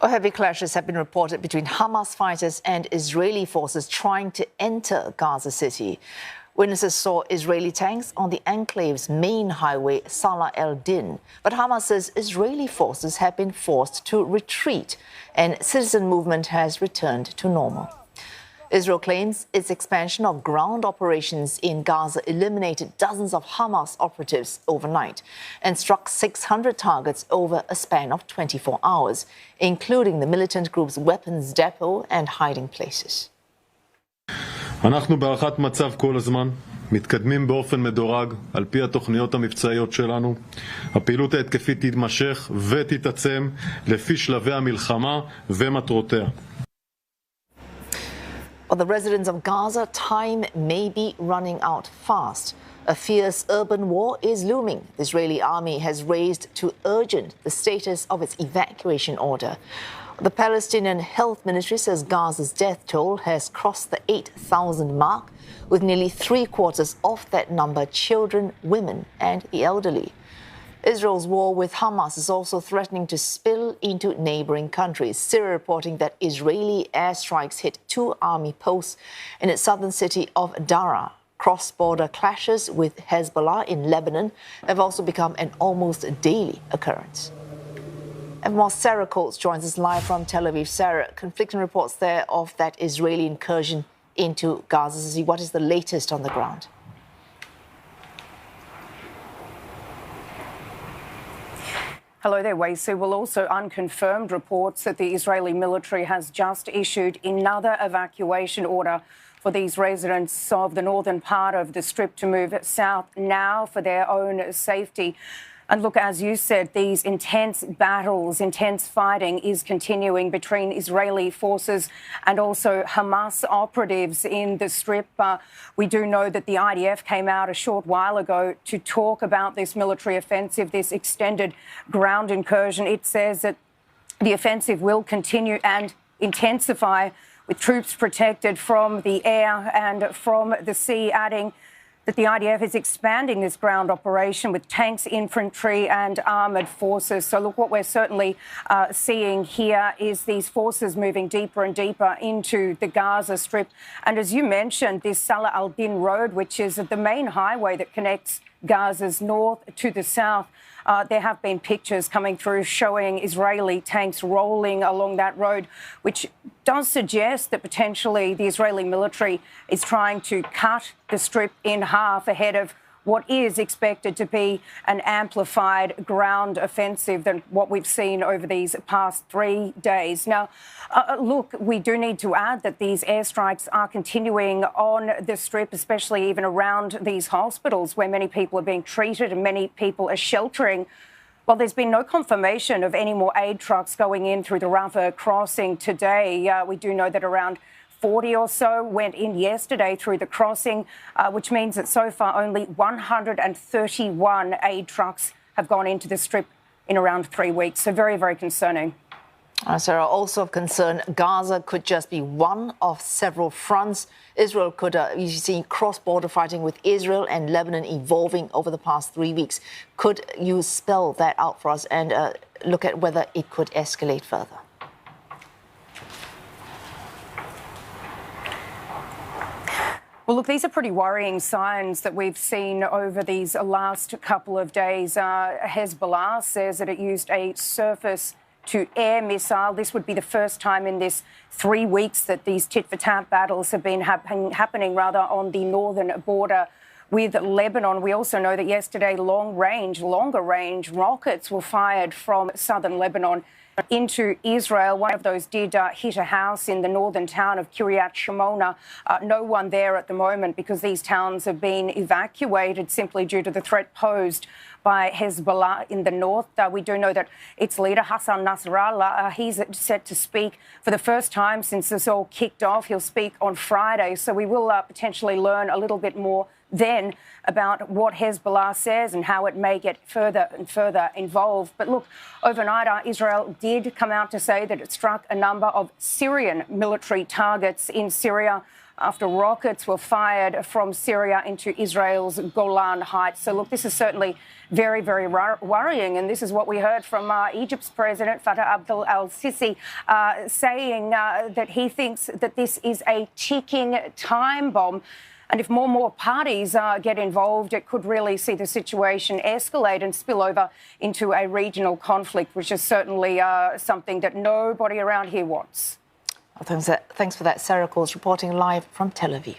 Heavy clashes have been reported between Hamas fighters and Israeli forces trying to enter Gaza City. Witnesses saw Israeli tanks on the enclave's main highway, Salah el-Din. But Hamas says Israeli forces have been forced to retreat and citizen movement has returned to normal. Israel claims its expansion of ground operations in Gaza eliminated dozens of Hamas operatives overnight and struck 600 targets over a span of 24 hours, including the militant group's weapons depot and hiding places. אנחנו בהערכת מצב כל הזמן, מתקדמים באופן מדורג על פי התוכניות המבצעיות שלנו. הפעילות ההתקפית תתמשך ותתעצם לפי שלבי המלחמה ומטרותיה. For the residents of Gaza, time may be running out fast. A fierce urban war is looming. The Israeli army has raised to urgent the status of its evacuation order. The Palestinian Health Ministry says Gaza's death toll has crossed the 8,000 mark, with nearly three-quarters of that number children, women and the elderly. Israel's war with Hamas is also threatening to spill into neighboring countries. Syria reporting that Israeli airstrikes hit two army posts in its southern city of Daraa. Cross-border clashes with Hezbollah in Lebanon have also become an almost daily occurrence. And more Sarah Coates joins us live from Tel Aviv. Sarah, conflicting reports there of that Israeli incursion into Gaza. What is the latest on the ground? Hello there, Waysu. Well, also unconfirmed reports that the Israeli military has just issued another evacuation order for these residents of the northern part of the Strip to move south now for their own safety. And look, as you said, these intense battles, intense fighting is continuing between Israeli forces and also Hamas operatives in the Strip. We do know that the IDF came out a short while ago to talk about this military offensive, this extended ground incursion. It says that the offensive will continue and intensify with troops protected from the air and from the sea, adding that the IDF is expanding this ground operation with tanks, infantry and armoured forces. So, look, what we're certainly seeing here is these forces moving deeper and deeper into the Gaza Strip. And as you mentioned, this Salah al-Din road, which is the main highway that connects Gaza's north to the south, there have been pictures coming through showing Israeli tanks rolling along that road, which does suggest that potentially the Israeli military is trying to cut the Strip in half ahead of what is expected to be an amplified ground offensive than what we've seen over these past 3 days. Now, look, we do need to add that these airstrikes are continuing on the Strip, especially even around these hospitals where many people are being treated and many people are sheltering. Well, there's been no confirmation of any more aid trucks going in through the Rafah crossing today. We do know that around 40 or so went in yesterday through the crossing, which means that so far only 131 aid trucks have gone into the Strip in around 3 weeks. So very, very concerning. Sarah, also of concern, Gaza could just be one of several fronts. Israel could, you see, cross-border fighting with Israel and Lebanon evolving over the past 3 weeks. Could you spell that out for us and look at whether it could escalate further? Well, look, these are pretty worrying signs that we've seen over these last couple of days. Hezbollah says that it used a surface-to-air missile. This would be the first time in this 3 weeks that these tit-for-tat battles have been happening on the northern border with Lebanon. We also know that yesterday longer range rockets were fired from southern Lebanon into Israel. One of those did hit a house in the northern town of Kiryat Shimona. No one there at the moment because these towns have been evacuated simply due to the threat posed by Hezbollah in the north. We do know that its leader, Hassan Nasrallah, he's set to speak for the first time since this all kicked off. He'll speak on Friday, so we will potentially learn a little bit more then about what Hezbollah says and how it may get further and further involved. But look, overnight, Israel did come out to say that it struck a number of Syrian military targets in Syria. after rockets were fired from Syria into Israel's Golan Heights. So, look, this is certainly very, very worrying. And this is what we heard from Egypt's President, Fattah Abdel al-Sisi, saying that he thinks that this is a ticking time bomb. And if more and more parties get involved, it could really see the situation escalate and spill over into a regional conflict, which is certainly something that nobody around here wants. Thanks for that, Sarah Coles, reporting live from Tel Aviv.